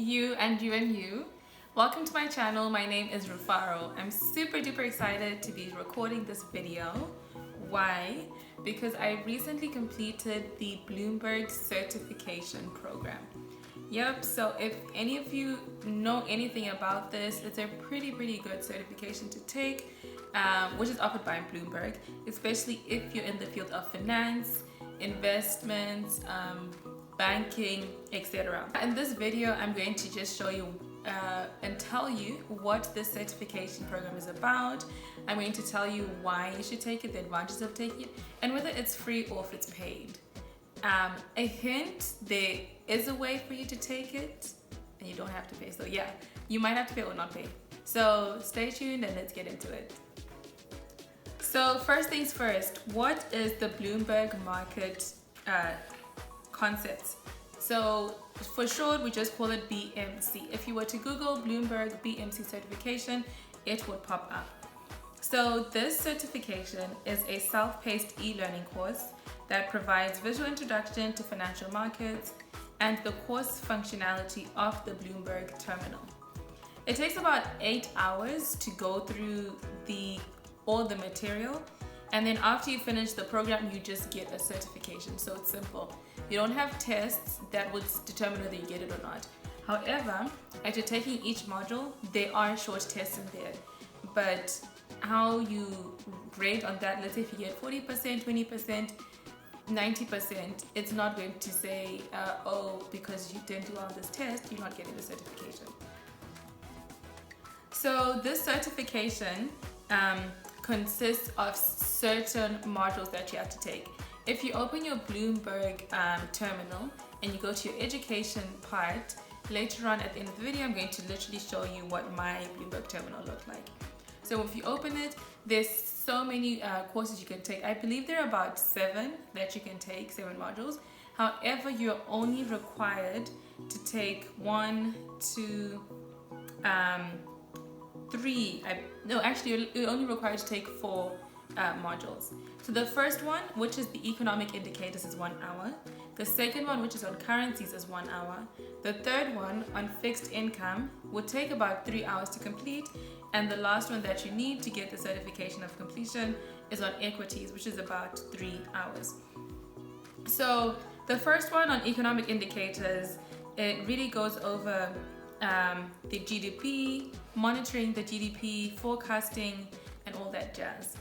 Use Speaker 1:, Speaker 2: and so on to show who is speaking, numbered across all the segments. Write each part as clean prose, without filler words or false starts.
Speaker 1: you and you and you. Welcome to my channel. My name is Rufaro. I'm super duper excited to be recording this video. Why? Because I recently completed the Bloomberg certification program. Yep, so if any of you know anything about this, it's a pretty good certification to take, which is offered by Bloomberg, especially if you're in the field of finance, investments, banking, etc. In this video, I'm going to just show you and tell you what this certification program is about. I'm going to tell you why you should take it, the advantages of taking it, and whether it's free or if it's paid. A hint, there is a way for you to take it and you don't have to pay. So yeah, you might have to pay or not pay. So stay tuned and let's get into it. So first things first, what is the Bloomberg market concepts? So for short, we just call it BMC. If you were to Google Bloomberg BMC certification, it would pop up. So this certification is a self-paced e-learning course that provides visual introduction to financial markets and the course functionality of the Bloomberg terminal. It takes about 8 hours to go through all the material, and then after you finish the program, you just get a certification. So it's simple. You don't have tests that would determine whether you get it or not. However, after taking each module, there are short tests in there. But how you grade on that, let's say if you get 40%, 20%, 90%, it's not going to say, oh, because you didn't do all this test, you're not getting the certification. So this certification consists of certain modules that you have to take. If you open your Bloomberg terminal and you go to your education part, later on at the end of the video, I'm going to literally show you what my Bloomberg terminal looked like. So if you open it, there's so many courses you can take. I believe there are about 7 that you can take, 7 modules. However, you're only required to take 1, 2, 3. You're only required to take 4 modules. So the first one, which is the economic indicators, is 1 hour. The second one, which is on currencies, is 1 hour. The third one on fixed income would take about 3 hours to complete. And the last one that you need to get the certification of completion is on equities, which is about 3 hours. So the first one on economic indicators, it really goes over the GDP, monitoring the GDP, forecasting, and all that jazz.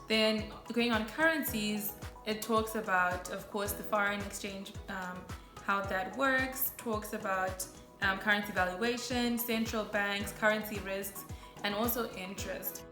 Speaker 1: Then going on currencies, it talks about, of course, the foreign exchange, how that works, talks about currency valuation, central banks, currency risks, and also interest.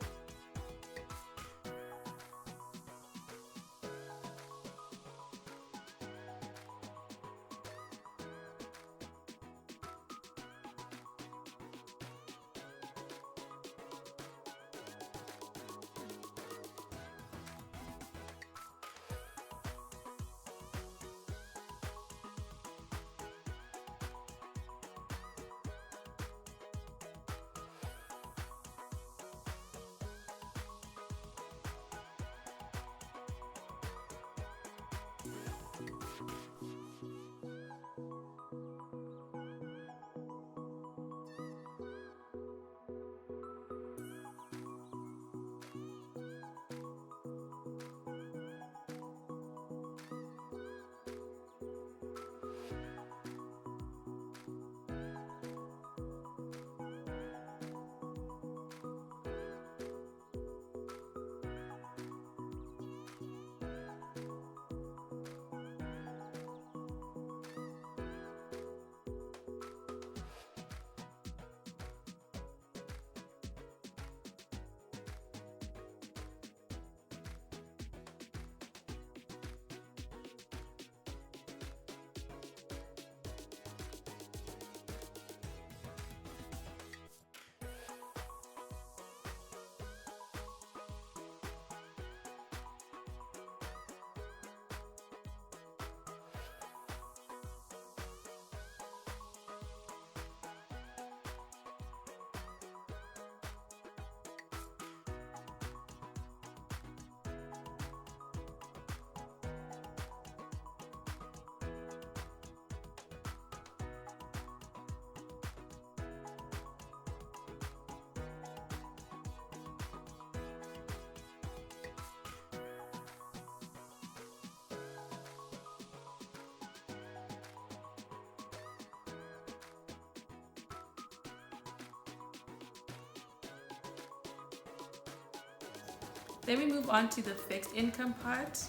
Speaker 1: Then we move on to the fixed income part.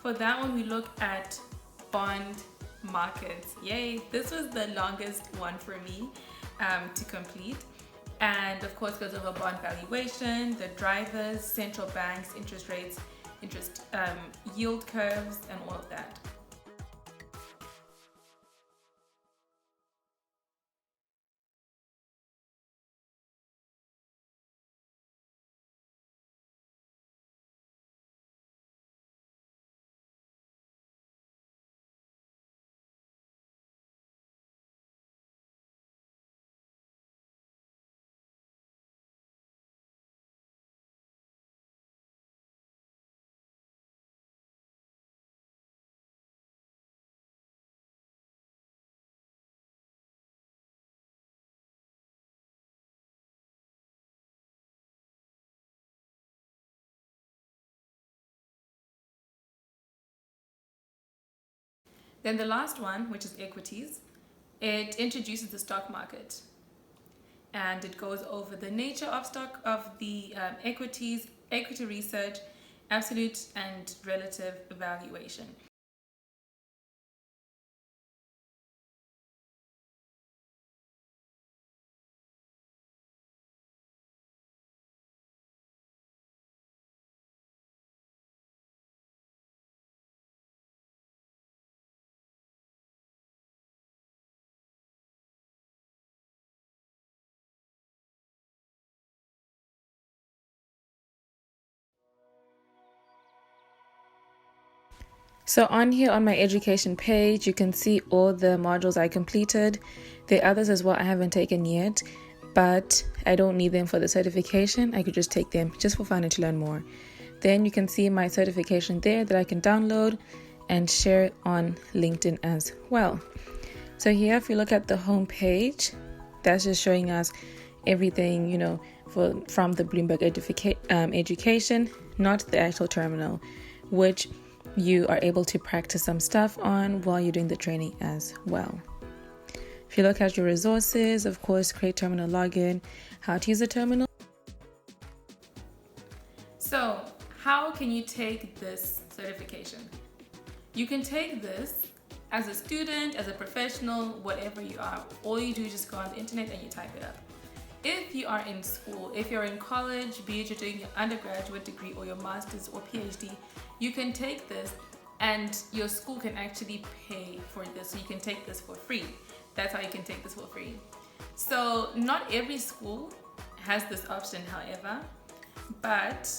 Speaker 1: For that one, we look at bond markets. Yay, this was the longest one for me to complete. And of course goes over bond valuation, the drivers, central banks, interest rates, yield curves, and all of that. Then the last one, which is equities, it introduces the stock market, and it goes over the nature of the equities, equity research, absolute and relative valuation. So on here on my education page, you can see all the modules I completed. There are others as well I haven't taken yet, but I don't need them for the certification. I could just take them just for fun and to learn more. Then you can see my certification there that I can download and share on LinkedIn as well. So here, if you look at the home page, that's just showing us everything, from the Bloomberg education, not the actual terminal, which you are able to practice some stuff on while you're doing the training as well. If you look at your resources, of course, create terminal login, how to use the terminal. So how can you take this certification? You can take this as a student, as a professional, whatever you are. All you do is just go on the internet and you type it up. If you are in school, if you're in college, be it you're doing your undergraduate degree or your master's or PhD, you can take this and your school can actually pay for this. So you can take this for free. That's how you can take this for free. So not every school has this option, however, but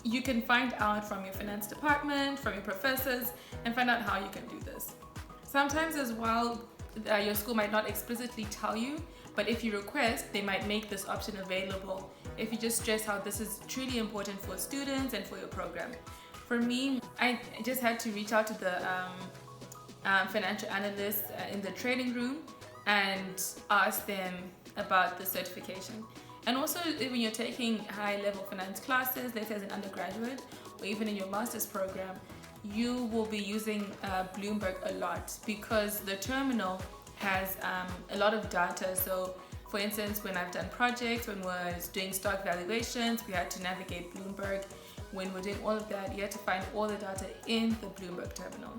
Speaker 1: you can find out from your finance department, from your professors, and find out how you can do this. Sometimes as well, your school might not explicitly tell you, but if you request, they might make this option available if you just stress how this is truly important for students and for your program. For me, I just had to reach out to the financial analysts in the training room and ask them about the certification. And also, when you're taking high-level finance classes, let's say as an undergraduate, or even in your master's program, you will be using Bloomberg a lot because the terminal has a lot of data. So for instance, when I've done projects, when we're doing stock valuations, we had to navigate Bloomberg. When we're doing all of that, you had to find all the data in the Bloomberg terminal.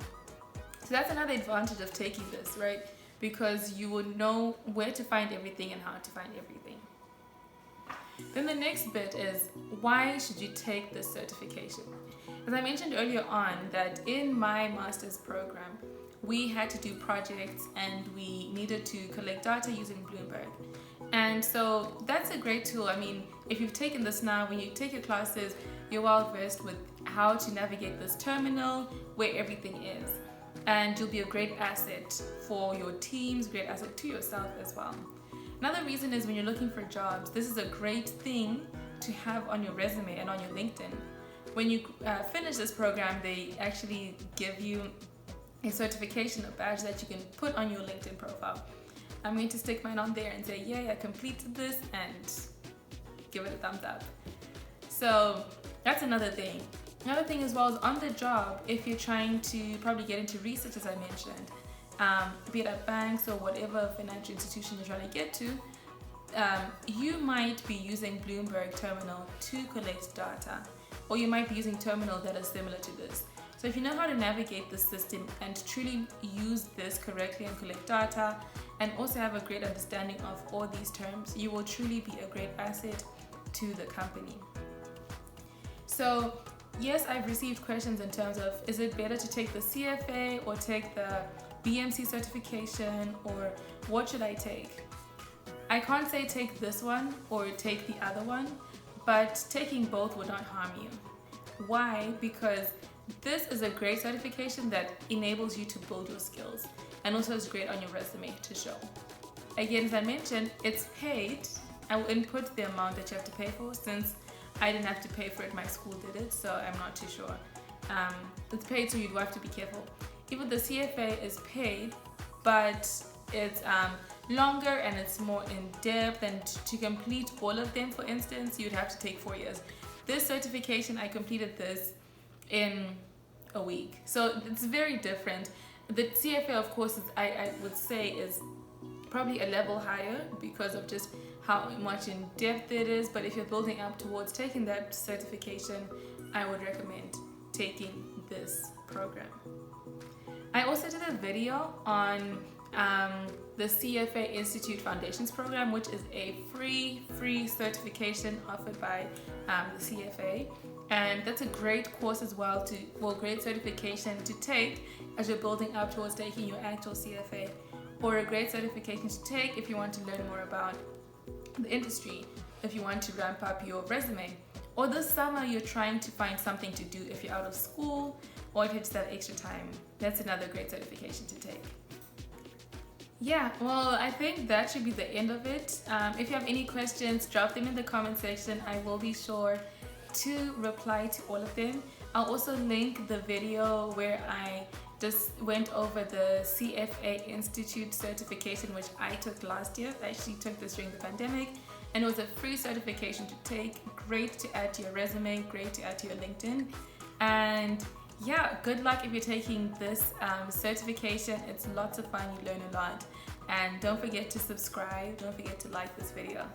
Speaker 1: So that's another advantage of taking this, right? Because you would know where to find everything and how to find everything. Then the next bit is, why should you take this certification? As I mentioned earlier on, that in my master's program, we had to do projects and we needed to collect data using Bloomberg. And so that's a great tool. I mean, if you've taken this now, when you take your classes, you're well versed with how to navigate this terminal, where everything is. And you'll be a great asset for your teams, great asset to yourself as well. Another reason is when you're looking for jobs, this is a great thing to have on your resume and on your LinkedIn. When you finish this program, they actually give you a certification, a badge that you can put on your LinkedIn profile. I'm going to stick mine on there and say, yay, I completed this, and give it a thumbs up. So that's another thing. Another thing as well is on the job, if you're trying to probably get into research, as I mentioned, be it at banks or whatever financial institution you're trying to get to, you might be using Bloomberg Terminal to collect data. or you might be using terminal that is similar to this. So if you know how to navigate the system and truly use this correctly and collect data, and also have a great understanding of all these terms, you will truly be a great asset to the company. So yes, I've received questions in terms of, is it better to take the CFA or take the BMC certification, or what should I take? I can't say take this one or take the other one, but taking both would not harm you. Why? Because this is a great certification that enables you to build your skills, and also is great on your resume to show. Again, as I mentioned, it's paid. I will input the amount that you have to pay for, since I didn't have to pay for it, my school did it, so I'm not too sure. It's paid, so you do have to be careful. Even the CFA is paid, but it's longer and it's more in depth, and to complete all of them, for instance, you'd have to take 4 years. This certification, I completed this in a week, so it's very different. The CFA, of course, I would say is probably a level higher because of just how much in depth it is, but if you're building up towards taking that certification, I would recommend taking this program. I also did a video on the CFA Institute Foundations program, which is a free certification offered by the CFA, and that's a great course as well, great certification to take as you're building up towards taking your actual CFA, or a great certification to take if you want to learn more about the industry, if you want to ramp up your resume, or this summer you're trying to find something to do if you're out of school, or if you just have extra time. That's another great certification to take. Yeah, well, I think that should be the end of it. If you have any questions, drop them in the comment section. I will be sure to reply to all of them. I'll also link the video where I just went over the CFA Institute certification, which I took last year. I actually took this during the pandemic, and it was a free certification to take. Great to add to your resume, great to add to your LinkedIn. And yeah, good luck if you're taking this certification. It's lots of fun, you learn a lot. And don't forget to subscribe, don't forget to like this video.